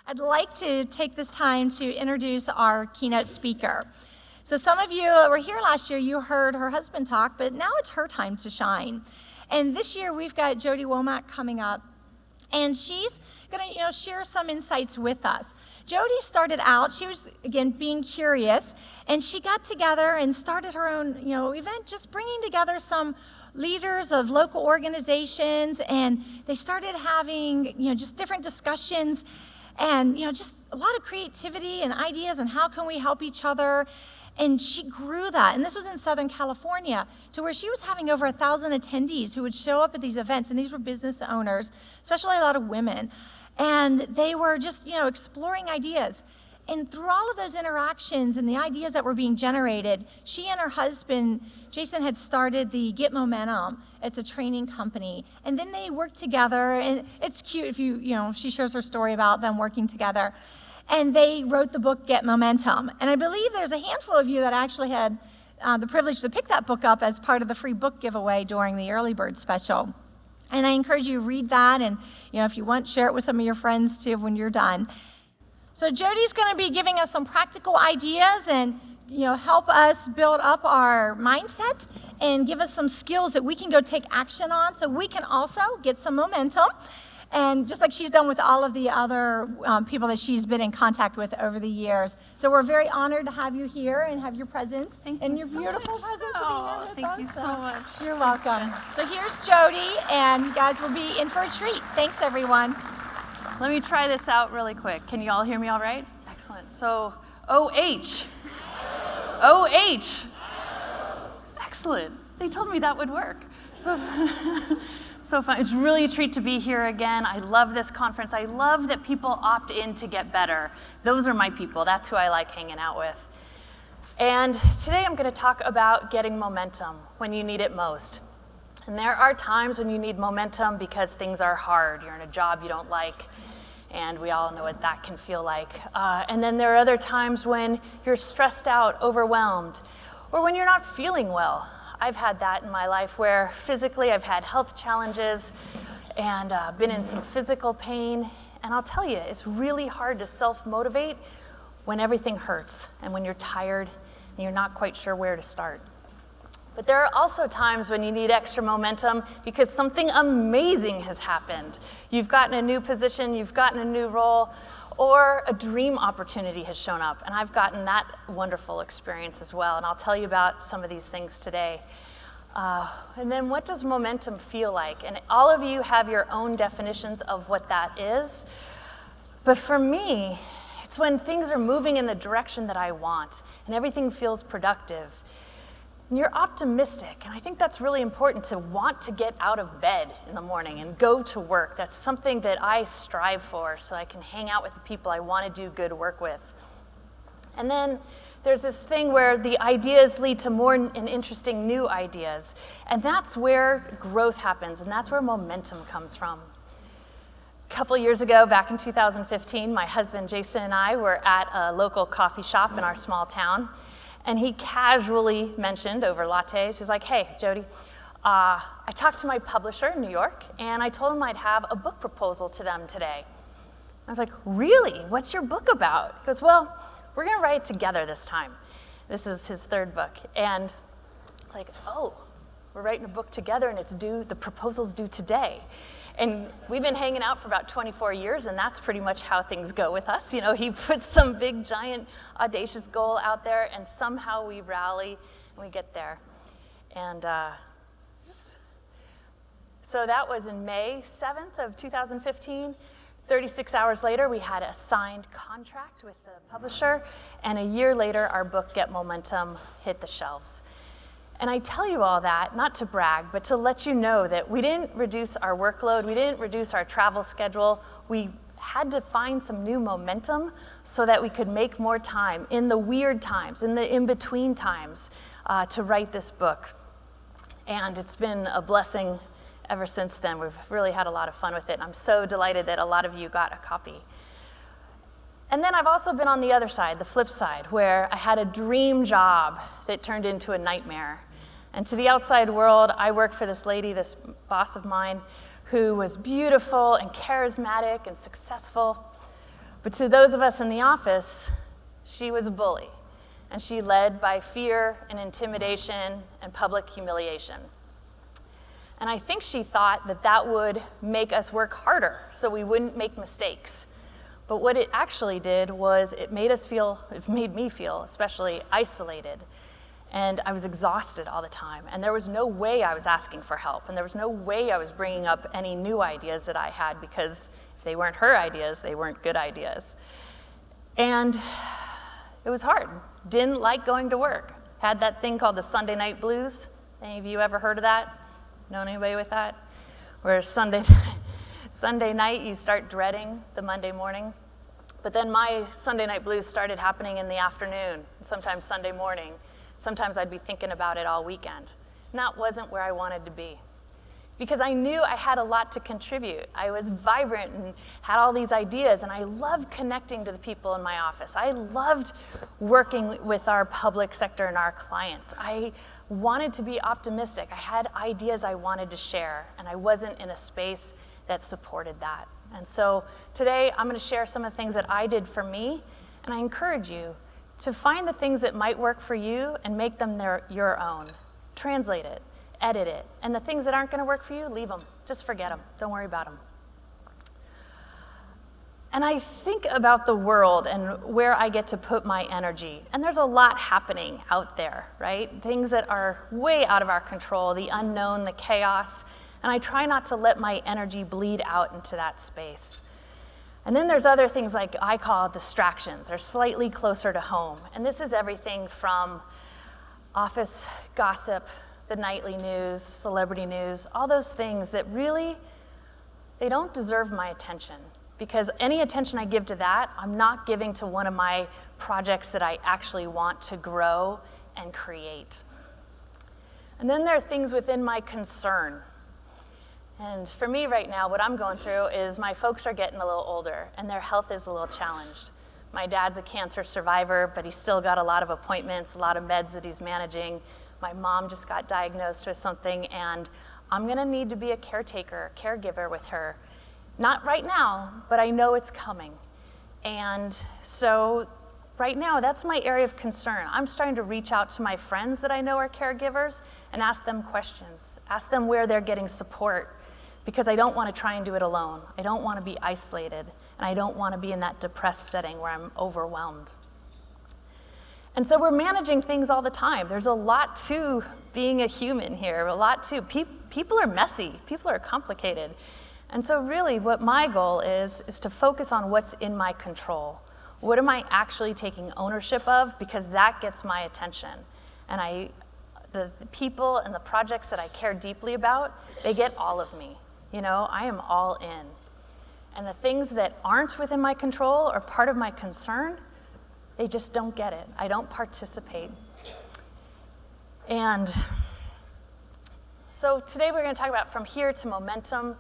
I'd like to take this time to introduce our keynote speaker. So some of you that were here last year, you heard her husband talk, but now it's her time to shine. And this year we've got Jodi Womack coming up, and she's going to share some insights with us. Jodi started out, she was, again, being curious, and she got together and started her own event, just bringing together some leaders of local organizations, and they started having just different discussions and just a lot of creativity and ideas and how can we help each other. And she grew that, and this was in Southern California, to where she was having over 1,000 attendees who would show up at these events, and these were business owners, especially a lot of women, and they were just exploring ideas. And through all of those interactions and the ideas that were being generated, she and her husband, Jason, had started the Get Momentum. It's a training company. And then they worked together, and it's cute if she shares her story about them working together. And they wrote the book, Get Momentum. And I believe there's a handful of you that actually had the privilege to pick that book up as part of the free book giveaway during the Early Bird Special. And I encourage you to read that, and if you want, share it with some of your friends too when you're done. So Jodi's going to be giving us some practical ideas and help us build up our mindset and give us some skills that we can go take action on so we can also get some momentum. And just like she's done with all of the other people that she's been in contact with over the years. So we're very honored to have you here and have your presence. Thank your beautiful presence to be here with thank us. you so much. You're welcome. So here's Jodi, and you guys will be in for a treat. Thanks, everyone. Let me try this out really quick. Can you all hear me all right? Excellent. So, OH. OH. Excellent. They told me that would work. So fun. It's really a treat to be here again. I love this conference. I love that people opt in to get better. Those are my people. That's who I like hanging out with. And today I'm going to talk about getting momentum when you need it most. And there are times when you need momentum because things are hard. You're in a job you don't like, and we all know what that can feel like. And then there are other times when you're stressed out, overwhelmed, or when you're not feeling well. I've had that in my life where physically I've had health challenges and been in some physical pain. And I'll tell you, it's really hard to self-motivate when everything hurts and when you're tired and you're not quite sure where to start. But there are also times when you need extra momentum because something amazing has happened. You've gotten a new position, you've gotten a new role, or a dream opportunity has shown up. And I've gotten that wonderful experience as well. And I'll tell you about some of these things today. And then what does momentum feel like? And all of you have your own definitions of what that is. But for me, it's when things are moving in the direction that I want and everything feels productive. And you're optimistic, and I think that's really important to want to get out of bed in the morning and go to work. That's something that I strive for so I can hang out with the people I want to do good work with. And then there's this thing where the ideas lead to more and interesting new ideas, and that's where growth happens, and that's where momentum comes from. A couple years ago, back in 2015, my husband Jason and I were at a local coffee shop in our small town. And he casually mentioned over lattes, he's like, hey, Jodi, I talked to my publisher in New York, and I told him I'd have a book proposal to them today. I was like, really? What's your book about? He goes, well, we're going to write it together this time. This is his third book. And it's like, oh, we're writing a book together, and the proposal's due today. And we've been hanging out for about 24 years, and that's pretty much how things go with us. He puts some big, giant, audacious goal out there, and somehow we rally and we get there. And so that was in May 7th of 2015. 36 hours later, we had a signed contract with the publisher, and a year later, our book, Get Momentum, hit the shelves. And I tell you all that, not to brag, but to let you know that we didn't reduce our workload, we didn't reduce our travel schedule. We had to find some new momentum so that we could make more time in the weird times, in the in-between times, to write this book. And it's been a blessing ever since then. We've really had a lot of fun with it, and I'm so delighted that a lot of you got a copy. And then I've also been on the other side, the flip side, where I had a dream job that turned into a nightmare. And to the outside world, I worked for this lady, this boss of mine, who was beautiful and charismatic and successful. But to those of us in the office, she was a bully, and she led by fear and intimidation and public humiliation. And I think she thought that that would make us work harder so we wouldn't make mistakes. But what it actually did was it made me feel especially isolated. And I was exhausted all the time. And there was no way I was asking for help. And there was no way I was bringing up any new ideas that I had, because if they weren't her ideas, they weren't good ideas. And it was hard. Didn't like going to work. Had that thing called the Sunday night blues. Any of you ever heard of that? Know anybody with that? Where Sunday night you start dreading the Monday morning. But then my Sunday night blues started happening in the afternoon, sometimes Sunday morning. Sometimes I'd be thinking about it all weekend. And that wasn't where I wanted to be. Because I knew I had a lot to contribute. I was vibrant and had all these ideas, and I loved connecting to the people in my office. I loved working with our public sector and our clients. I wanted to be optimistic. I had ideas I wanted to share, and I wasn't in a space that supported that. And so today I'm going to share some of the things that I did for me, and I encourage you to find the things that might work for you and make them your own. Translate it, edit it, and the things that aren't going to work for you, leave them. Just forget them. Don't worry about them. And I think about the world and where I get to put my energy. And there's a lot happening out there, right? Things that are way out of our control, the unknown, the chaos. And I try not to let my energy bleed out into that space. And then there's other things like I call distractions. They're slightly closer to home. And this is everything from office gossip, the nightly news, celebrity news, all those things that really, they don't deserve my attention. Because any attention I give to that, I'm not giving to one of my projects that I actually want to grow and create. And then there are things within my concern. And for me right now, what I'm going through is my folks are getting a little older, and their health is a little challenged. My dad's a cancer survivor, but he's still got a lot of appointments, a lot of meds that he's managing. My mom just got diagnosed with something, and I'm gonna need to be a caretaker, caregiver with her. Not right now, but I know it's coming. And so right now, that's my area of concern. I'm starting to reach out to my friends that I know are caregivers and ask them questions, ask them where they're getting support, because I don't want to try and do it alone. I don't want to be isolated, and I don't want to be in that depressed setting where I'm overwhelmed. And so we're managing things all the time. There's a lot to being a human here, a lot to, people are messy, people are complicated. And so really what my goal is to focus on what's in my control. What am I actually taking ownership of? Because that gets my attention. And the people and the projects that I care deeply about, they get all of me. You know, I am all in. And the things that aren't within my control or part of my concern, they just don't get it. I don't participate. And so today we're going to talk about from here to momentum.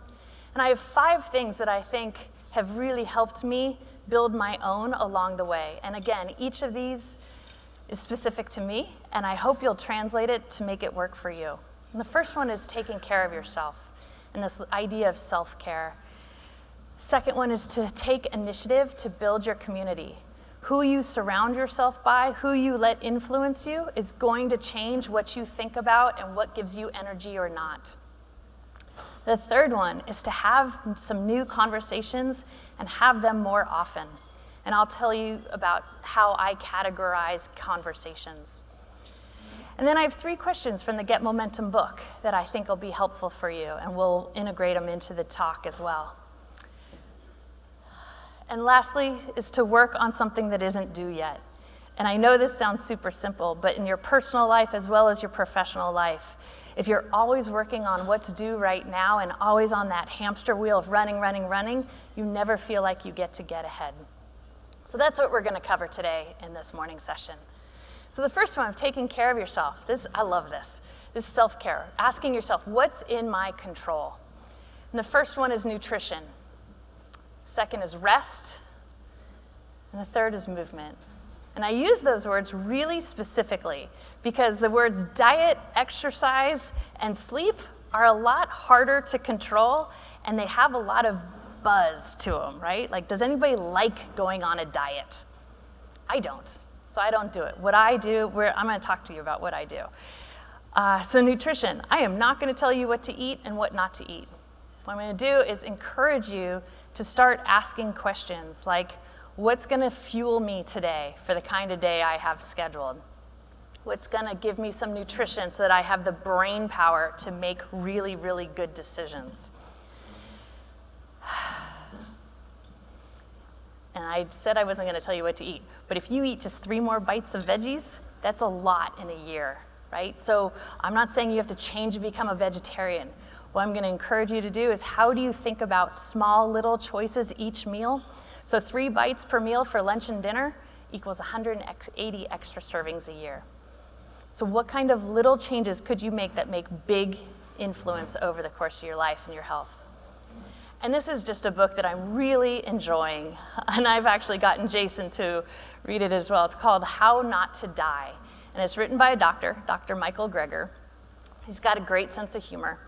And I have 5 things that I think have really helped me build my own along the way. And again, each of these is specific to me, and I hope you'll translate it to make it work for you. And the first one is taking care of yourself, and this idea of self-care. Second one is to take initiative to build your community. Who you surround yourself by, who you let influence you, is going to change what you think about and what gives you energy or not. The third one is to have some new conversations and have them more often. And I'll tell you about how I categorize conversations. And then I have 3 questions from the Get Momentum book that I think will be helpful for you, and we'll integrate them into the talk as well. And lastly is to work on something that isn't due yet. And I know this sounds super simple, but in your personal life as well as your professional life, if you're always working on what's due right now and always on that hamster wheel of running, you never feel like you get ahead. So that's what we're going to cover today in this morning session. So the first one, of taking care of yourself. I love this. This is self-care, asking yourself, what's in my control? And the first one is nutrition. Second is rest. And the third is movement. And I use those words really specifically because the words diet, exercise, and sleep are a lot harder to control, and they have a lot of buzz to them, right? Like, does anybody like going on a diet? I don't, so I don't do it. What I do, I'm gonna talk to you about what I do. So nutrition, I am not gonna tell you what to eat and what not to eat. What I'm gonna do is encourage you to start asking questions like, what's gonna fuel me today for the kind of day I have scheduled? What's gonna give me some nutrition so that I have the brain power to make really, really good decisions? And I said I wasn't gonna tell you what to eat, but if you eat just 3 more bites of veggies, that's a lot in a year, right? So I'm not saying you have to change and become a vegetarian. What I'm gonna encourage you to do is, how do you think about small little choices each meal? So 3 bites per meal for lunch and dinner equals 180 extra servings a year. So what kind of little changes could you make that make big influence over the course of your life and your health? And this is just a book that I'm really enjoying, and I've actually gotten Jason to read it as well. It's called How Not to Die, and it's written by a doctor, Dr. Michael Greger. He's got a great sense of humor.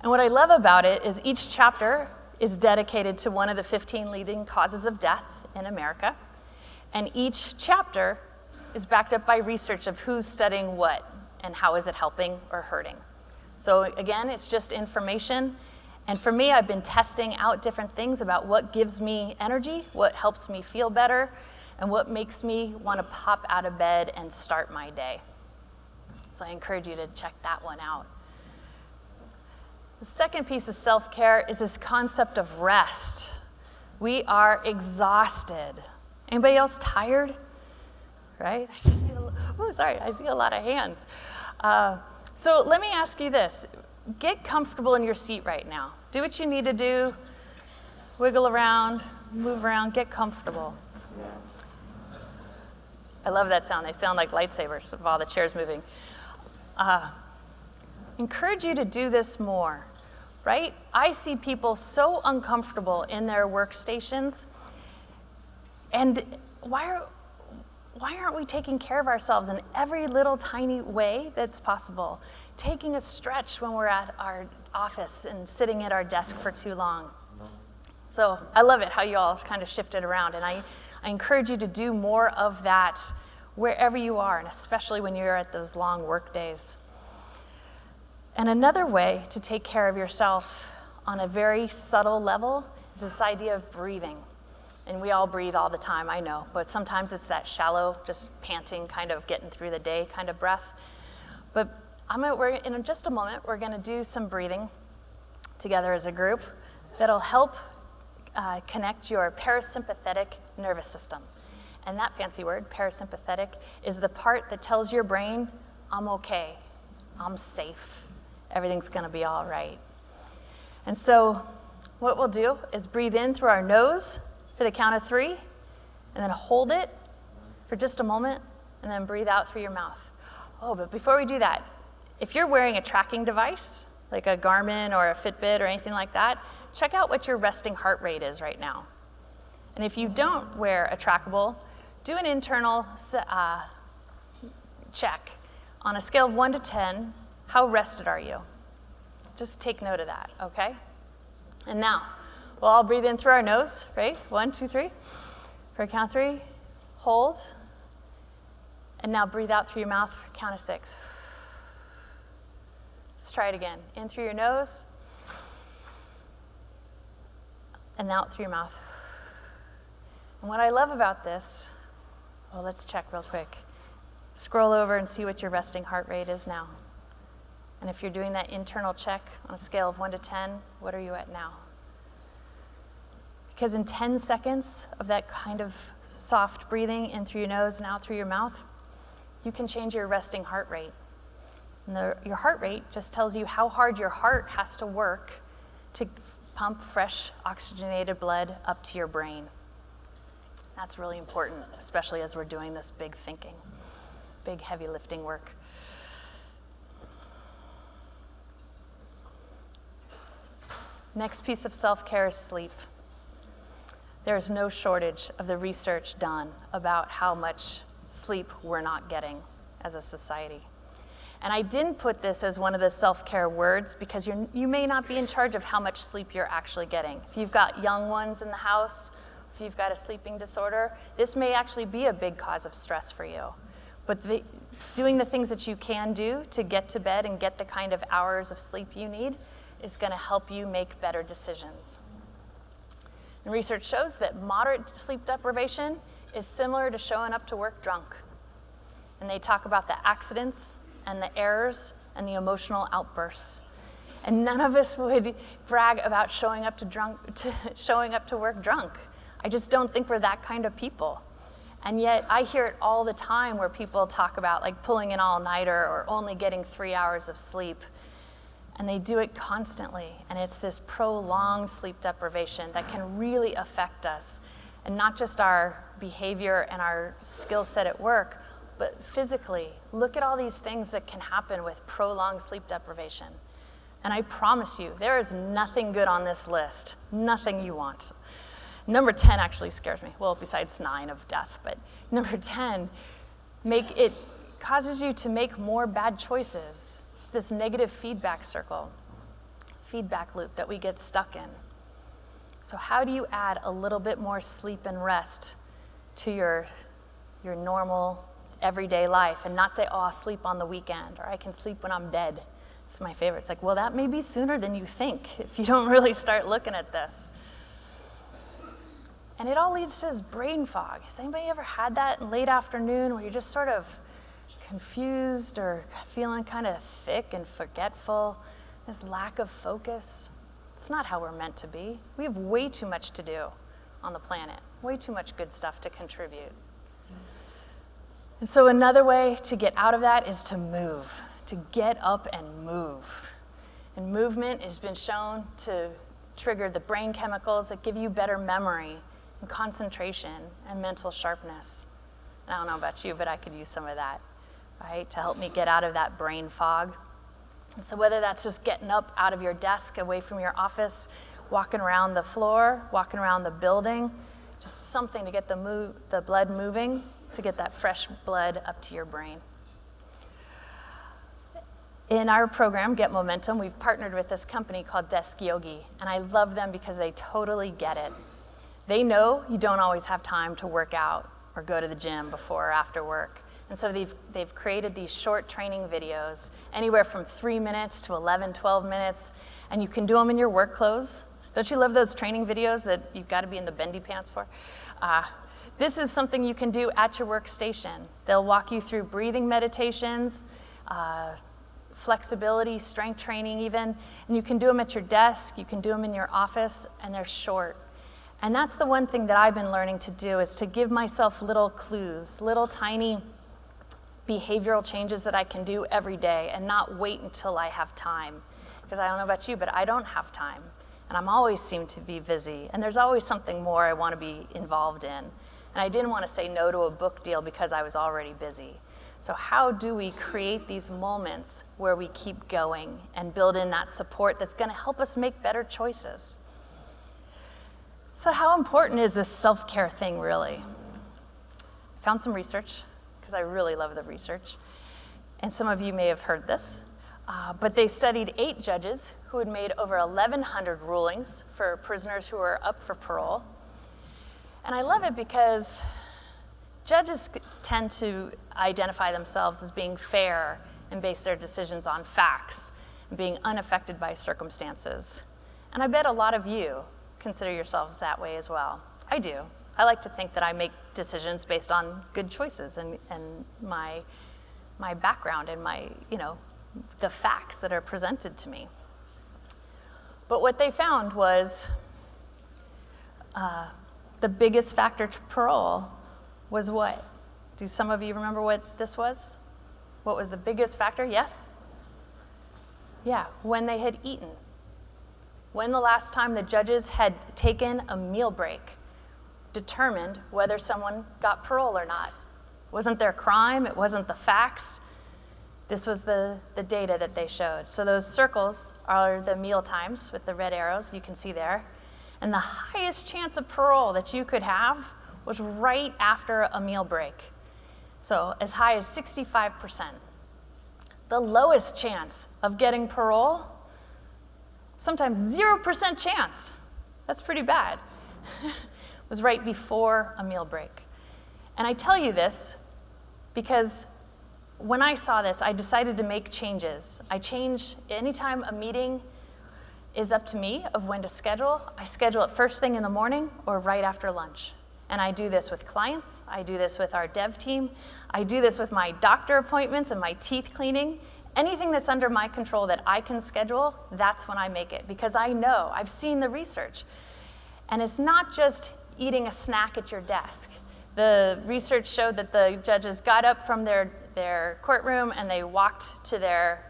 And what I love about it is each chapter is dedicated to one of the 15 leading causes of death in America, and each chapter is backed up by research of who's studying what and how is it helping or hurting. So again, it's just information. And for me, I've been testing out different things about what gives me energy, what helps me feel better, and what makes me want to pop out of bed and start my day. So I encourage you to check that one out. The second piece of self-care is this concept of rest. We are exhausted. Anybody else tired? Right? I see a lot of hands. So let me ask you this. Get comfortable in your seat right now. Do what you need to do. Wiggle around, move around, get comfortable. I love that sound. They sound like lightsabers of all the chairs moving. Encourage you to do this more, right? I see people so uncomfortable in their workstations, and why aren't we taking care of ourselves in every little tiny way that's possible? Taking a stretch when we're at our office and sitting at our desk for too long. So I love it how you all kind of shifted around, and I encourage you to do more of that wherever you are, and especially when you're at those long work days. And another way to take care of yourself on a very subtle level is this idea of breathing. And we all breathe all the time, I know, but sometimes it's that shallow, just panting, kind of getting through the day kind of breath. But in just a moment, we're gonna do some breathing together as a group that'll help connect your parasympathetic nervous system. And that fancy word, parasympathetic, is the part that tells your brain, I'm okay, I'm safe, everything's gonna be all right. And so what we'll do is breathe in through our nose for the count of 3, and then hold it for just a moment, and then breathe out through your mouth. Oh, but before we do that, if you're wearing a tracking device, like a Garmin or a Fitbit or anything like that, check out what your resting heart rate is right now. And if you don't wear a trackable, do an internal check. On a scale of 1 to 10, how rested are you? Just take note of that, okay? And now, we'll all breathe in through our nose, right? 1, 2, 3. For a count of 3, hold. And now breathe out through your mouth for a count of 6. Let's try it again. In through your nose, and out through your mouth. And what I love about this, well, let's check real quick. Scroll over and see what your resting heart rate is now. And if you're doing that internal check on a scale of 1 to 10, what are you at now? Because in 10 seconds of that kind of soft breathing in through your nose and out through your mouth, you can change your resting heart rate. And your heart rate just tells you how hard your heart has to work to pump fresh oxygenated blood up to your brain. That's really important, especially as we're doing this big thinking, big heavy lifting work. Next piece of self-care is sleep. There's no shortage of the research done about how much sleep we're not getting as a society. And I didn't put this as one of the self-care words because you may not be in charge of how much sleep you're actually getting. If you've got young ones in the house, if you've got a sleeping disorder, this may actually be a big cause of stress for you. But doing the things that you can do to get to bed and get the kind of hours of sleep you need is going to help you make better decisions. And research shows that moderate sleep deprivation is similar to showing up to work drunk. And they talk about the accidents and the errors and the emotional outbursts. And none of us would brag about showing up to work drunk. I just don't think we're that kind of people. And yet I hear it all the time where people talk about like pulling an all-nighter or only getting 3 hours of sleep. And they do it constantly. And it's this prolonged sleep deprivation that can really affect us. And not just our behavior and our skill set at work, but physically. Look at all these things that can happen with prolonged sleep deprivation. And I promise you, there is nothing good on this list. Nothing you want. Number 10 actually scares me. Well, besides 9 of death, but number 10, it causes you to make more bad choices. It's this negative feedback loop that we get stuck in. So how do you add a little bit more sleep and rest to your normal everyday life and not say, oh, I'll sleep on the weekend, or I can sleep when I'm dead? It's my favorite. It's like, well, that may be sooner than you think if you don't really start looking at this. And it all leads to this brain fog. Has anybody ever had that in late afternoon where you're just sort of confused or feeling kind of thick and forgetful, this lack of focus? It's not how we're meant to be. We have way too much to do on the planet, way too much good stuff to contribute. And so another way to get out of that is to move, to get up and move. And movement has been shown to trigger the brain chemicals that give you better memory and concentration and mental sharpness. And I don't know about you, but I could use some of that, right, to help me get out of that brain fog. And so whether that's just getting up out of your desk, away from your office, walking around the floor, walking around the building, just something to get the blood moving, to get that fresh blood up to your brain. In our program, Get Momentum, we've partnered with this company called Desk Yogi, and I love them because they totally get it. They know you don't always have time to work out or go to the gym before or after work. And so they've created these short training videos, anywhere from 3 minutes to 11, 12 minutes, and you can do them in your work clothes. Don't you love those training videos that you've got to be in the bendy pants for? This is something you can do at your workstation. They'll walk you through breathing meditations, flexibility, strength training even, and you can do them at your desk, you can do them in your office, and they're short. And that's the one thing that I've been learning to do, is to give myself little clues, little tiny behavioral changes that I can do every day and not wait until I have time. Because I don't know about you, but I don't have time. And I'm always seem to be busy. And there's always something more I want to be involved in. And I didn't want to say no to a book deal because I was already busy. So how do we create these moments where we keep going and build in that support that's going to help us make better choices? So how important is this self-care thing really? I found some research, because I really love the research. And some of you may have heard this. But they studied 8 judges who had made over 1,100 rulings for prisoners who were up for parole. And I love it because judges tend to identify themselves as being fair and base their decisions on facts and being unaffected by circumstances. And I bet a lot of you consider yourselves that way as well. I do. I like to think that I make decisions based on good choices and my background and the facts that are presented to me. But what they found was the biggest factor to parole was what? Do some of you remember what this was? What was the biggest factor? Yes? Yeah, when they had eaten. When the last time the judges had taken a meal break determined whether someone got parole or not. It wasn't their crime, it wasn't the facts. This was the data that they showed. So those circles are the meal times with the red arrows you can see there. And the highest chance of parole that you could have was right after a meal break. So as high as 65%. The lowest chance of getting parole, sometimes 0% chance, that's pretty bad, was right before a meal break. And I tell you this because when I saw this, I decided to make changes. I change anytime a meeting is up to me of when to schedule. I schedule it first thing in the morning or right after lunch. And I do this with clients. I do this with our dev team. I do this with my doctor appointments and my teeth cleaning. Anything that's under my control that I can schedule, that's when I make it, because I know, I've seen the research. And it's not just eating a snack at your desk. The research showed that the judges got up from their courtroom and they walked to their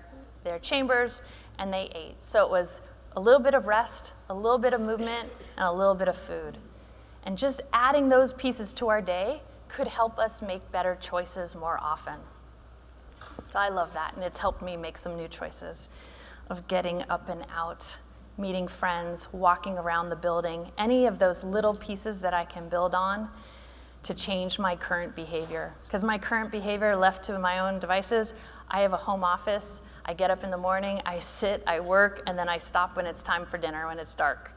chambers and they ate. So it was a little bit of rest, a little bit of movement, and a little bit of food. And just adding those pieces to our day could help us make better choices more often. So I love that, and it's helped me make some new choices of getting up and out, meeting friends, walking around the building, any of those little pieces that I can build on to change my current behavior. Because my current behavior, left to my own devices, I have a home office. I get up in the morning, I sit, I work, and then I stop when it's time for dinner, when it's dark,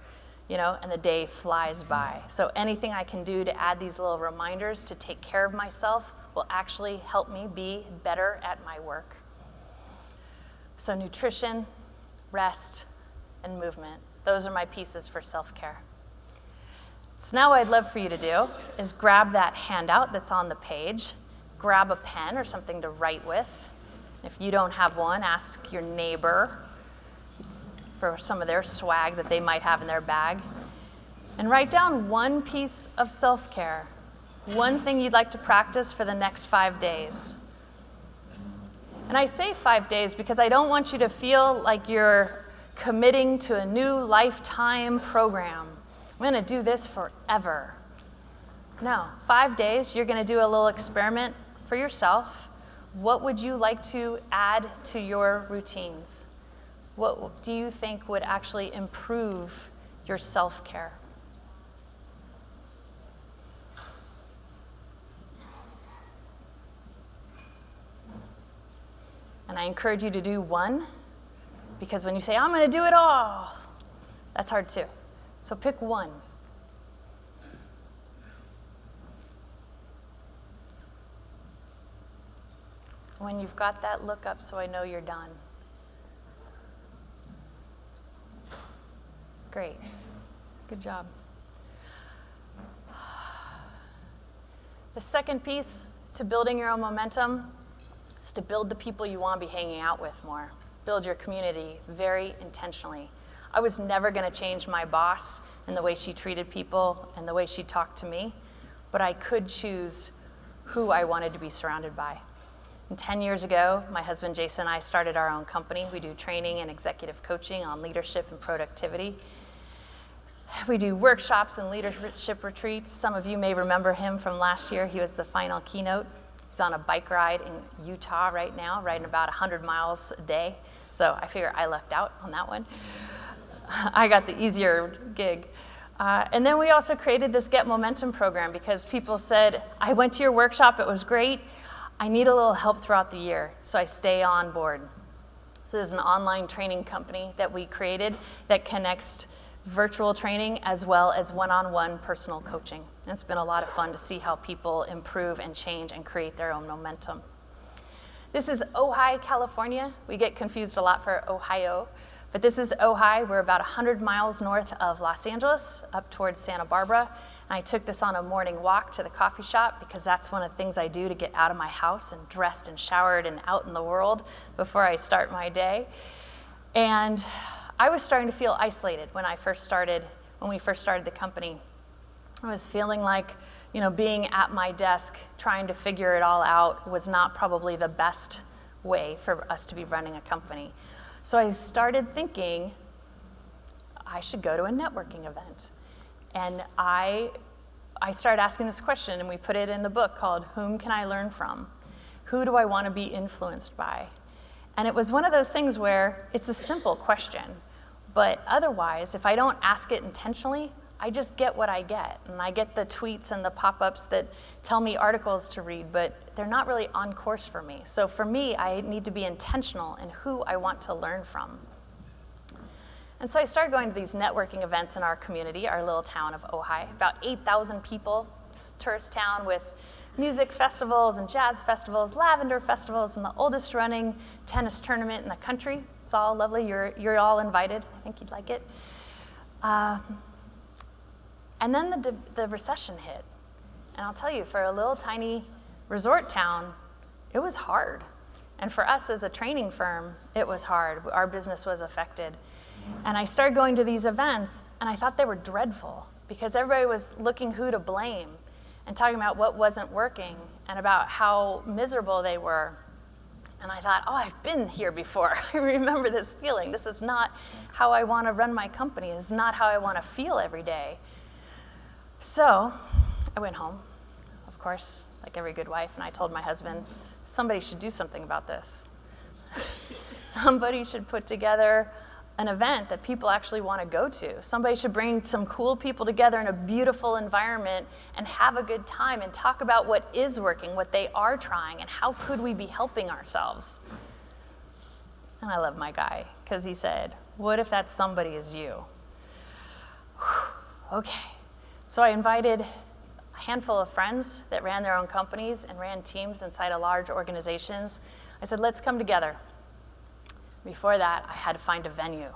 and the day flies by. So anything I can do to add these little reminders to take care of myself will actually help me be better at my work. So nutrition, rest, and movement. Those are my pieces for self-care. So now what I'd love for you to do is grab that handout that's on the page, grab a pen or something to write with. If you don't have one, ask your neighbor for some of their swag that they might have in their bag. And write down one piece of self-care, one thing you'd like to practice for the next 5 days. And I say 5 days because I don't want you to feel like you're committing to a new lifetime program. I'm going to do this forever. No, 5 days, you're going to do a little experiment for yourself. What would you like to add to your routines? What do you think would actually improve your self-care? And I encourage you to do one, because when you say, I'm going to do it all, that's hard too. So pick one. When you've got that, look up so I know you're done. Great. Good job. The second piece to building your own momentum is to build the people you want to be hanging out with more. Build your community very intentionally. I was never going to change my boss and the way she treated people and the way she talked to me, but I could choose who I wanted to be surrounded by. And 10 years ago, my husband Jason and I started our own company. We do training and executive coaching on leadership and productivity. We do workshops and leadership retreats. Some of you may remember him from last year. He was the final keynote. He's on a bike ride in Utah right now, riding about 100 miles a day. So I figure I lucked out on that one. I got the easier gig. And then we also created this Get Momentum program because people said, I went to your workshop, it was great. I need a little help throughout the year, so I stay on board. So this is an online training company that we created that connects virtual training as well as one-on-one personal coaching. And it's been a lot of fun to see how people improve and change and create their own momentum. This is Ojai, California. We get confused a lot for Ohio, but this is Ojai. We're about 100 miles north of Los Angeles, up towards Santa Barbara. And I took this on a morning walk to the coffee shop because that's one of the things I do to get out of my house and dressed and showered and out in the world before I start my day. And I was starting to feel isolated when we first started the company. I was feeling like, being at my desk, trying to figure it all out was not probably the best way for us to be running a company. So I started thinking I should go to a networking event. And I started asking this question, and we put it in the book called Whom Can I Learn From? Who do I want to be influenced by? And it was one of those things where it's a simple question, but otherwise, if I don't ask it intentionally, I just get what I get, and I get the tweets and the pop-ups that tell me articles to read, but they're not really on course for me. So for me, I need to be intentional in who I want to learn from. And so I started going to these networking events in our community, our little town of Ojai, about 8,000 people, tourist town with music festivals and jazz festivals, lavender festivals, and the oldest running tennis tournament in the country. It's all lovely. You're all invited. I think you'd like it. And then the recession hit. And I'll tell you, for a little tiny resort town, it was hard. And for us as a training firm, it was hard. Our business was affected. And I started going to these events, and I thought they were dreadful because everybody was looking who to blame and talking about what wasn't working and about how miserable they were. And I thought, oh, I've been here before. I remember this feeling. This is not how I want to run my company. This is not how I want to feel every day. So I went home, of course, like every good wife, and I told my husband, somebody should do something about this. Somebody should put together an event that people actually want to go to. Somebody should bring some cool people together in a beautiful environment and have a good time and talk about what is working, what they are trying, and how could we be helping ourselves. And I love my guy, because he said, what if that somebody is you? Okay. So I invited a handful of friends that ran their own companies and ran teams inside of large organizations. I said, let's come together. Before that, I had to find a venue.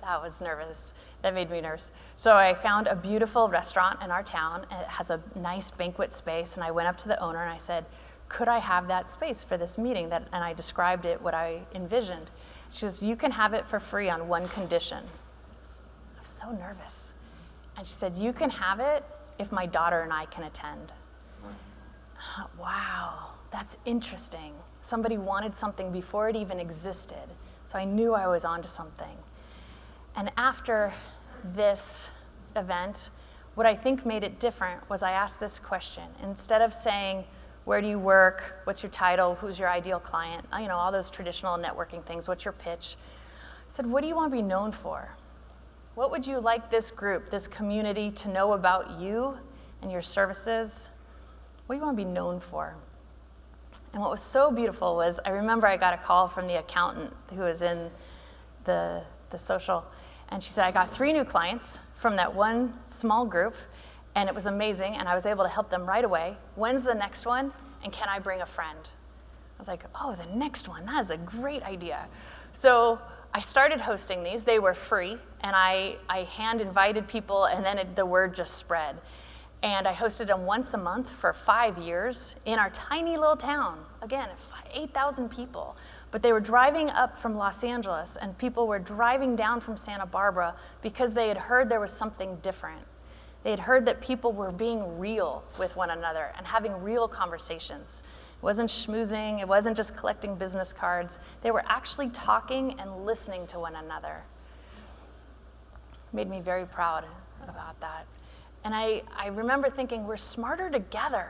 That was nervous. That made me nervous. So I found a beautiful restaurant in our town, and it has a nice banquet space, and I went up to the owner and I said, could I have that space for this meeting? And I described it, what I envisioned. She says, you can have it for free on one condition. I was so nervous. And she said, you can have it if my daughter and I can attend. Wow, that's interesting. Somebody wanted something before it even existed. So I knew I was onto something. And after this event, what I think made it different was I asked this question. Instead of saying, where do you work? What's your title? Who's your ideal client? You know, all those traditional networking things. What's your pitch? I said, what do you want to be known for? What would you like this group, this community, to know about you and your services? What do you want to be known for? And what was so beautiful was I remember I got a call from the accountant who was in the social, and she said, I got 3 new clients from that one small group, and it was amazing, and I was able to help them right away. When's the next one, and can I bring a friend? I was like, oh, the next one, that is a great idea. So I started hosting these. They were free, and I hand invited people, and then the word just spread. And I hosted them once a month for 5 years in our tiny little town. Again, 8,000 people. But they were driving up from Los Angeles, and people were driving down from Santa Barbara because they had heard there was something different. They had heard that people were being real with one another and having real conversations. It wasn't schmoozing. It wasn't just collecting business cards. They were actually talking and listening to one another. It made me very proud about that. And I remember thinking, we're smarter together.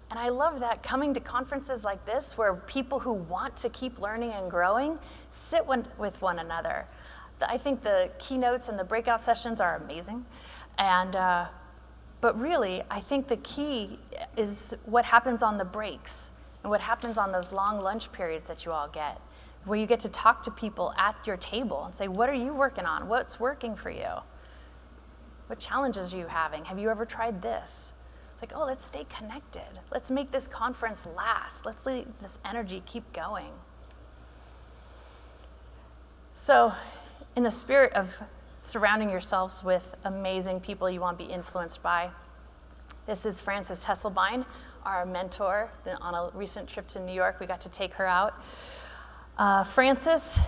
And I love that coming to conferences like this where people who want to keep learning and growing sit with one another. I think the keynotes and the breakout sessions are amazing. And, but really, I think the key is what happens on the breaks and what happens on those long lunch periods that you all get, where you get to talk to people at your table and say, what are you working on? What's working for you? What challenges are you having? Have you ever tried this? Like, oh, let's stay connected. Let's make this conference last. Let's let this energy keep going. So, in the spirit of surrounding yourselves with amazing people you want to be influenced by, this is Frances Hesselbein, our mentor. On a recent trip to New York, we got to take her out. Frances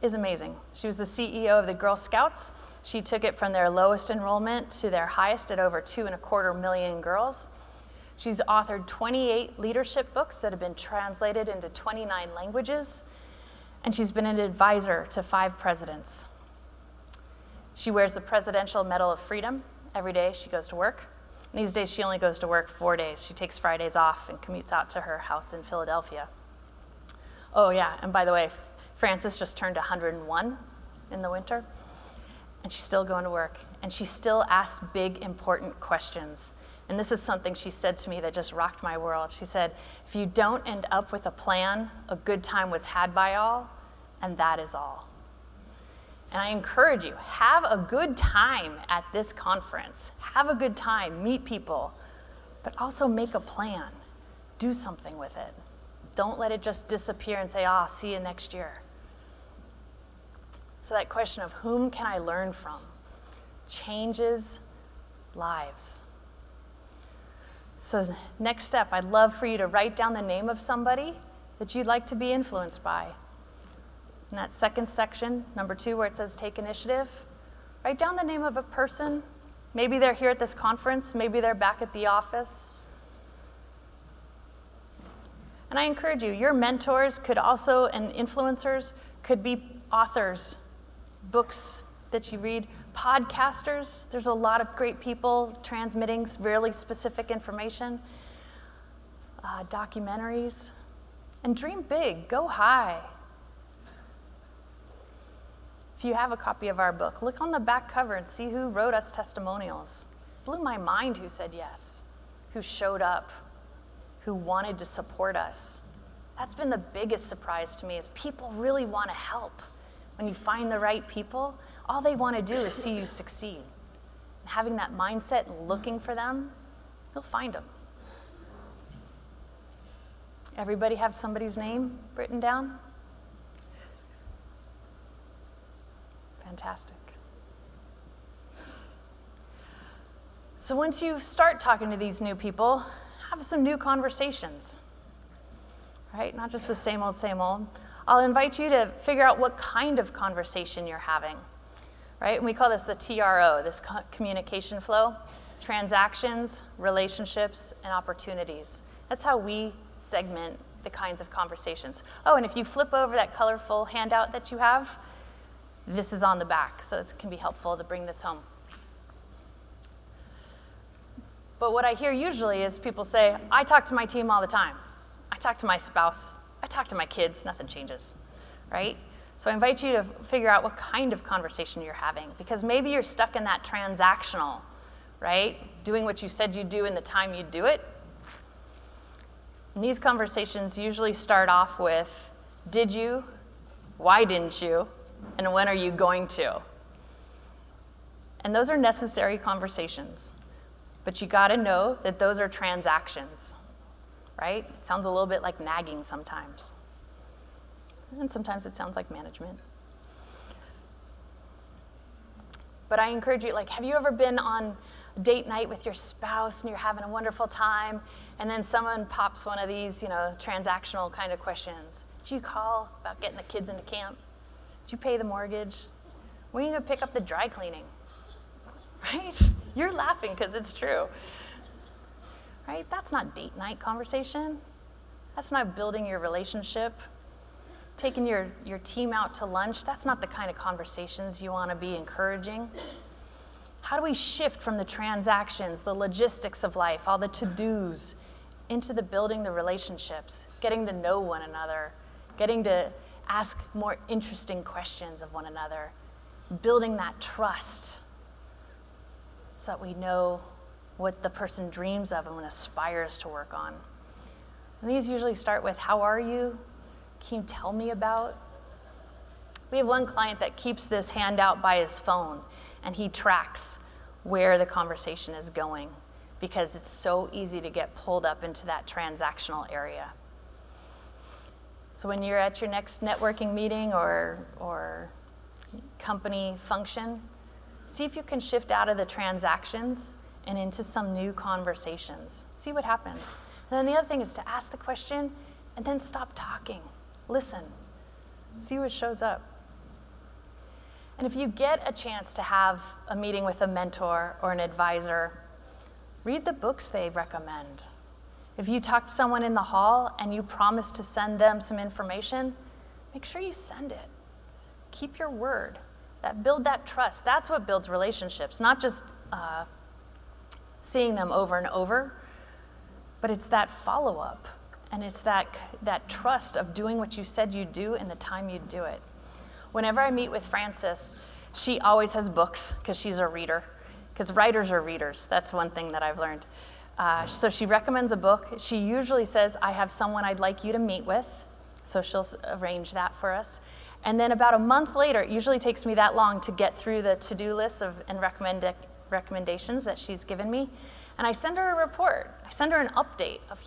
is amazing. She was the CEO of the Girl Scouts. She took it from their lowest enrollment to their highest at over 2.25 million girls. She's authored 28 leadership books that have been translated into 29 languages, and she's been an advisor to 5 presidents. She wears the Presidential Medal of Freedom every day she goes to work. And these days she only goes to work 4 days. She takes Fridays off and commutes out to her house in Philadelphia. Oh yeah, and by the way, Frances just turned 101 in the winter. And she's still going to work. and she still asks big, important questions. And this is something she said to me that just rocked my world. She said, if you don't end up with a plan, a good time was had by all, and that is all. And I encourage you, have a good time at this conference. Have a good time, meet people, but also make a plan. Do something with it. Don't let it just disappear and say, I'll see you next year. So that question of whom can I learn from changes lives. So next step, I'd love for you to write down the name of somebody that you'd like to be influenced by. In that second section, number 2, where it says take initiative, write down the name of a person. Maybe they're here at this conference, maybe they're back at the office. And I encourage you, your mentors could also, and influencers, could be authors, books that you read, podcasters. There's a lot of great people transmitting really specific information, documentaries, and dream big, go high. If you have a copy of our book, look on the back cover and see who wrote us testimonials. Blew my mind who said yes, who showed up, who wanted to support us. That's been the biggest surprise to me, is people really want to help. When you find the right people, all they want to do is see you succeed. And having that mindset and looking for them, you'll find them. Everybody have somebody's name written down? Fantastic. So once you start talking to these new people, have some new conversations, right? Not just the same old, same old. I'll invite you to figure out what kind of conversation you're having, right? And we call this the TRO, this communication flow: transactions, relationships, and opportunities. That's how we segment the kinds of conversations. Oh, and if you flip over that colorful handout that you have, this is on the back, so it can be helpful to bring this home. But what I hear usually is people say, I talk to my team all the time. I talk to my spouse. I talk to my kids. Nothing changes, right? So I invite you to figure out what kind of conversation you're having, because maybe you're stuck in that transactional, right? Doing what you said you'd do in the time you do it. And these conversations usually start off with, did you? Why didn't you? And when are you going to? And those are necessary conversations. But you gotta know that those are transactions, right? It sounds a little bit like nagging sometimes. And sometimes it sounds like management. But I encourage you, like, have you ever been on date night with your spouse and you're having a wonderful time, and then someone pops one of these, transactional kind of questions? Did you call about getting the kids into camp? Did you pay the mortgage? When are you gonna pick up the dry cleaning? Right? You're laughing because it's true. Right? That's not date night conversation. That's not building your relationship. Taking your team out to lunch, that's not the kind of conversations you want to be encouraging. How do we shift from the transactions, the logistics of life, all the to-dos, into the building the relationships, getting to know one another, getting to ask more interesting questions of one another, building that trust so that we know what the person dreams of and aspires to work on. And these usually start with, how are you? Can you tell me about? We have one client that keeps this handout by his phone, and he tracks where the conversation is going because it's so easy to get pulled up into that transactional area. So when you're at your next networking meeting or company function, see if you can shift out of the transactions and into some new conversations. See what happens. And then the other thing is to ask the question and then stop talking. Listen. See what shows up. And if you get a chance to have a meeting with a mentor or an advisor, read the books they recommend. If you talk to someone in the hall and you promise to send them some information, make sure you send it. Keep your word. Build that trust. That's what builds relationships, not just seeing them over and over, but it's that follow-up, and it's that trust of doing what you said you'd do and the time you'd do it. Whenever I meet with Frances, she always has books because she's a reader. because writers are readers. That's one thing that I've learned. So she recommends a book. She usually says, I have someone I'd like you to meet with. So she'll arrange that for us. And then about a month later, it usually takes me that long to get through the to-do list and recommendations that she's given me. And I send her a report. I send her an update of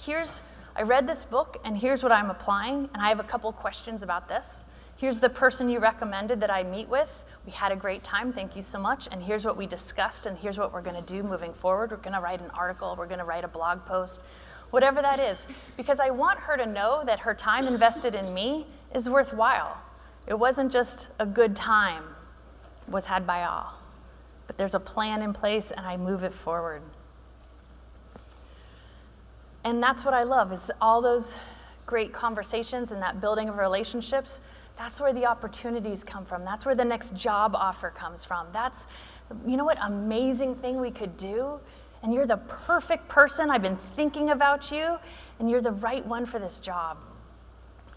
I read this book and here's what I'm applying, and I have a couple questions about this. Here's the person you recommended that I meet with. We had a great time, thank you so much, and here's what we discussed, and here's what we're gonna do moving forward. We're gonna write an article, we're gonna write a blog post, whatever that is, because I want her to know that her time invested in me is worthwhile. It wasn't just a good time, it was had by all. But there's a plan in place, and I move it forward. And that's what I love, is all those great conversations and that building of relationships. That's where the opportunities come from. That's where the next job offer comes from. That's, you know what amazing thing we could do? And you're the perfect person. I've been thinking about you, and you're the right one for this job.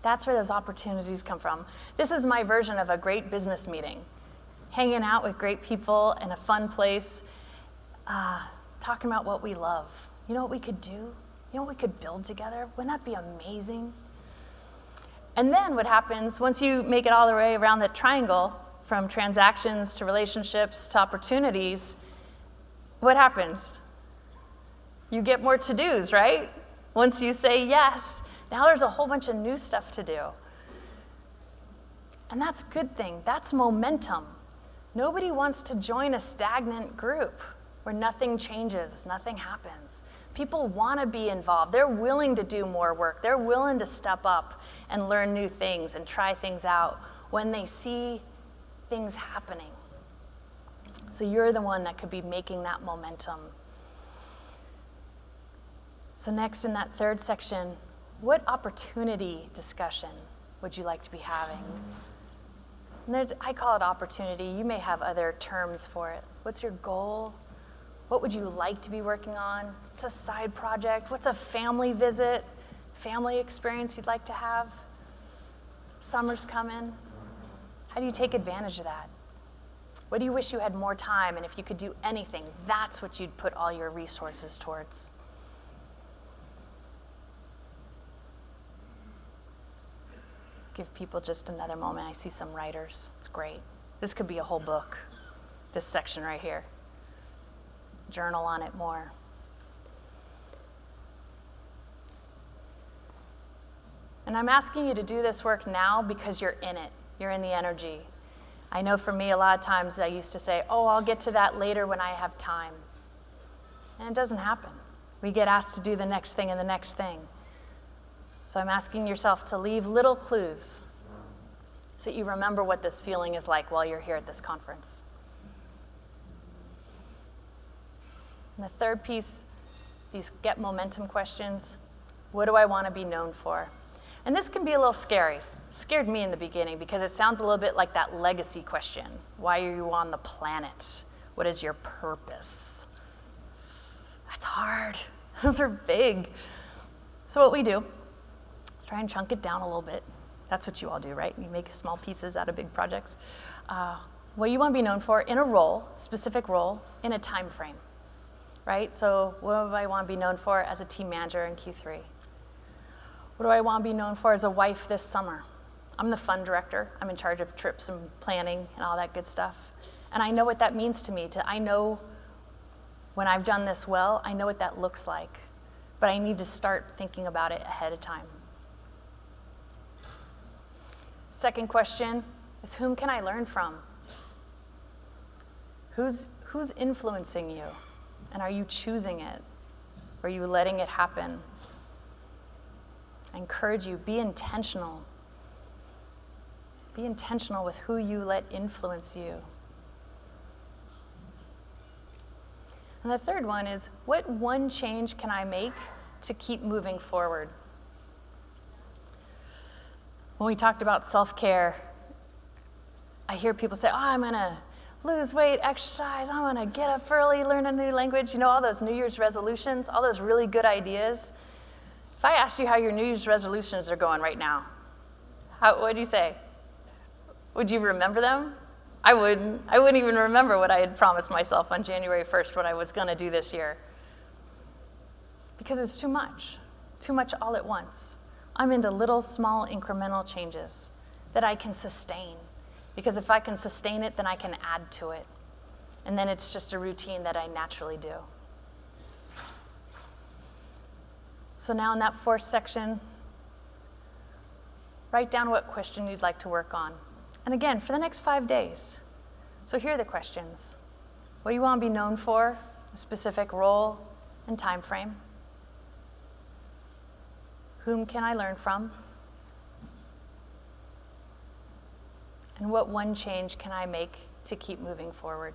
That's where those opportunities come from. This is my version of a great business meeting. Hanging out with great people in a fun place, talking about what we love. You know what we could do? You know what we could build together? Wouldn't that be amazing? And then what happens, once you make it all the way around the triangle, from transactions to relationships to opportunities, what happens? You get more to-dos, right? Once you say yes, now there's a whole bunch of new stuff to do. And that's a good thing. That's momentum. Nobody wants to join a stagnant group where nothing changes, nothing happens. People want to be involved. They're willing to do more work. They're willing to step up and learn new things and try things out when they see things happening. So you're the one that could be making that momentum. So next in that third section, what opportunity discussion would you like to be having? And I call it opportunity. You may have other terms for it. What's your goal? What would you like to be working on? What's a side project? What's a family visit, family experience you'd like to have? Summer's coming. How do you take advantage of that? What do you wish you had more time, and if you could do anything, that's what you'd put all your resources towards? Give people just another moment. I see some writers. It's great. This could be a whole book, this section right here. Journal on it more. And I'm asking you to do this work now because you're in it. You're in the energy. I know for me, a lot of times I used to say, oh, I'll get to that later when I have time. And it doesn't happen. We get asked to do the next thing and the next thing. So I'm asking yourself to leave little clues so that you remember what this feeling is like while you're here at this conference. And the third piece, these get momentum questions. What do I want to be known for? And this can be a little scary. It scared me in the beginning because it sounds a little bit like that legacy question. Why are you on the planet? What is your purpose? That's hard. Those are big. So what we do is try and chunk it down a little bit. That's what you all do, right? You make small pieces out of big projects. What you want to be known for in a role, specific role, in a time frame. Right? So what do I want to be known for as a team manager in Q3? What do I want to be known for as a wife this summer? I'm the fund director. I'm in charge of trips and planning and all that good stuff. And I know what that means to me. I know when I've done this well, I know what that looks like. But I need to start thinking about it ahead of time. Second question is, whom can I learn from? Who's influencing you? And are you choosing it? Or are you letting it happen? I encourage you, be intentional. Be intentional with who you let influence you. And the third one is, what one change can I make to keep moving forward? When we talked about self-care, I hear people say, oh, I'm going to lose weight, exercise, I want to get up early, learn a new language. You know, all those New Year's resolutions, all those really good ideas. If I asked you how your New Year's resolutions are going right now, what would you say? Would you remember them? I wouldn't even remember what I had promised myself on January 1st, what I was going to do this year. Because it's too much all at once. I'm into little, small, incremental changes that I can sustain. Because if I can sustain it, then I can add to it. And then it's just a routine that I naturally do. So now in that fourth section, write down what question you'd like to work on. And again, for the next 5 days. So here are the questions. What you want to be known for, a specific role and time frame. Whom can I learn from? And what one change can I make to keep moving forward?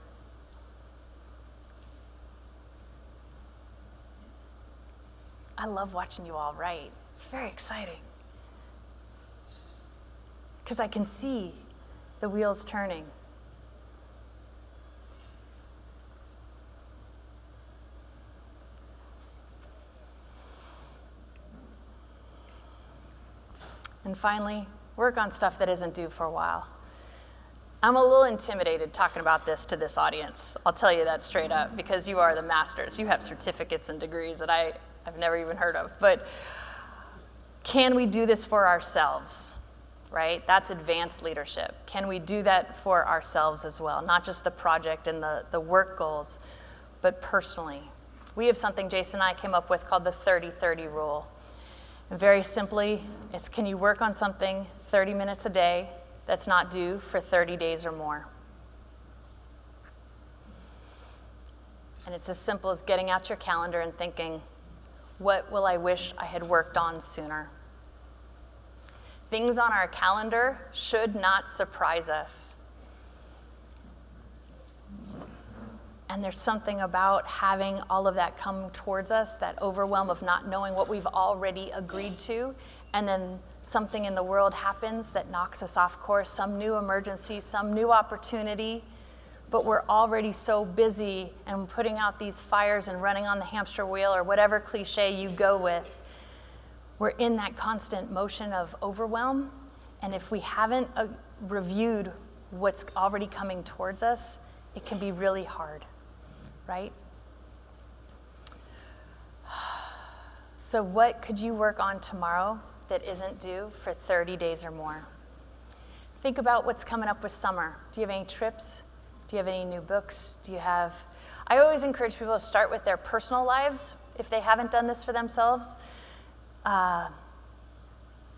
I love watching you all write. It's very exciting. Because I can see the wheels turning. And finally, work on stuff that isn't due for a while. I'm a little intimidated talking about this to this audience. I'll tell you that straight up, because you are the masters. You have certificates and degrees that I've never even heard of. But can we do this for ourselves, right? That's advanced leadership. Can we do that for ourselves as well? Not just the project and the work goals, but personally. We have something Jason and I came up with called the 30-30 rule. And very simply, it's can you work on something 30 minutes a day that's not due for 30 days or more? And it's as simple as getting out your calendar and thinking, what will I wish I had worked on sooner? Things on our calendar should not surprise us. And there's something about having all of that come towards us, that overwhelm of not knowing what we've already agreed to, and then something in the world happens that knocks us off course, some new emergency, some new opportunity, but we're already so busy and putting out these fires and running on the hamster wheel or whatever cliche you go with. We're in that constant motion of overwhelm, and if we haven't reviewed what's already coming towards us, it can be really hard, right? So what could you work on tomorrow that isn't due for 30 days or more? Think about what's coming up with summer. Do you have any trips? Do you have any new books? I always encourage people to start with their personal lives if they haven't done this for themselves,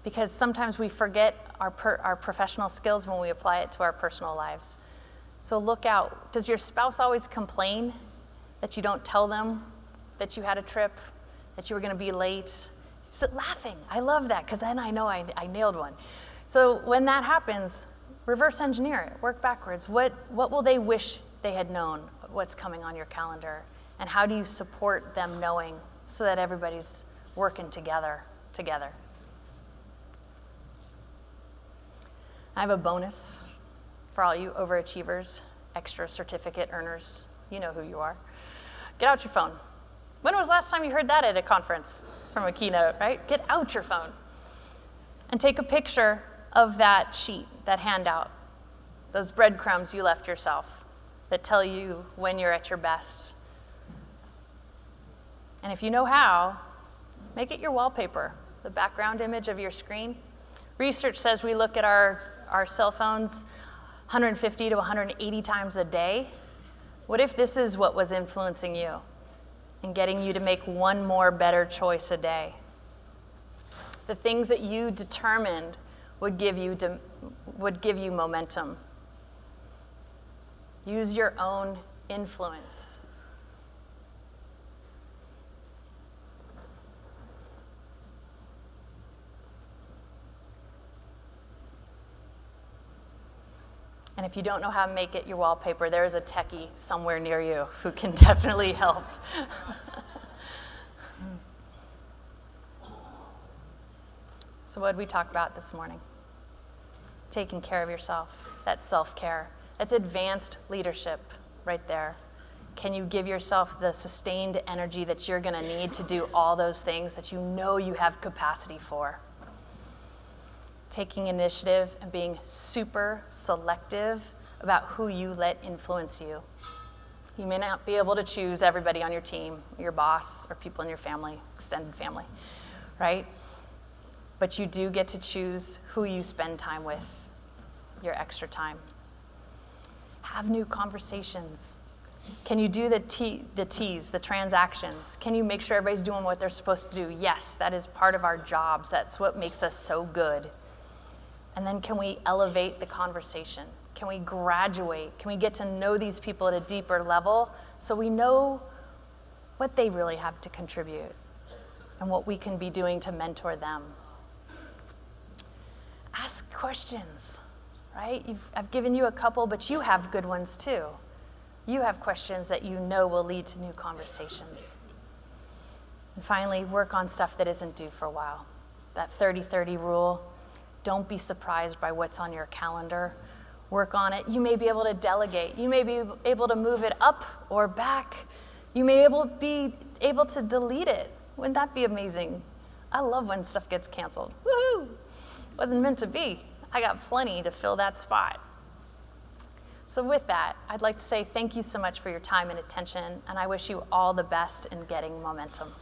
because sometimes we forget our professional skills when we apply it to our personal lives. So look out. Does your spouse always complain that you don't tell them that you had a trip, that you were going to be late? Sit laughing. I love that, because then I know I nailed one. So when that happens, reverse engineer it. Work backwards. What will they wish they had known what's coming on your calendar? And how do you support them knowing so that everybody's working together? I have a bonus for all you overachievers, extra certificate earners. You know who you are. Get out your phone. When was the last time you heard that at a conference from a keynote, right? Get out your phone and take a picture of that sheet, that handout, those breadcrumbs you left yourself that tell you when you're at your best. And if you know how, make it your wallpaper, the background image of your screen. Research says we look at our cell phones 150 to 180 times a day. What if this is what was influencing you and getting you to make one more better choice a day? The things that you determined would give you momentum. Use your own influence. And if you don't know how to make it your wallpaper, there is a techie somewhere near you who can definitely help. So what did we talk about this morning? Taking care of yourself. That's self-care. That's advanced leadership right there. Can you give yourself the sustained energy that you're going to need to do all those things that you know you have capacity for? Taking initiative and being super selective about who you let influence you. You may not be able to choose everybody on your team, your boss, or people in your family, extended family, right? But you do get to choose who you spend time with, your extra time. Have new conversations. Can you do the T's, the transactions? Can you make sure everybody's doing what they're supposed to do? Yes, that is part of our jobs. That's what makes us so good. And then can we elevate the conversation? Can we graduate? Can we get to know these people at a deeper level so we know what they really have to contribute and what we can be doing to mentor them? Ask questions, right? I've given you a couple, but you have good ones too. You have questions that you know will lead to new conversations. And finally, work on stuff that isn't due for a while. That 30-30 rule. Don't be surprised by what's on your calendar. Work on it. You may be able to delegate. You may be able to move it up or back. You may be able to delete it. Wouldn't that be amazing? I love when stuff gets canceled. Woohoo! Wasn't meant to be. I got plenty to fill that spot. So with that, I'd like to say thank you so much for your time and attention, and I wish you all the best in getting momentum.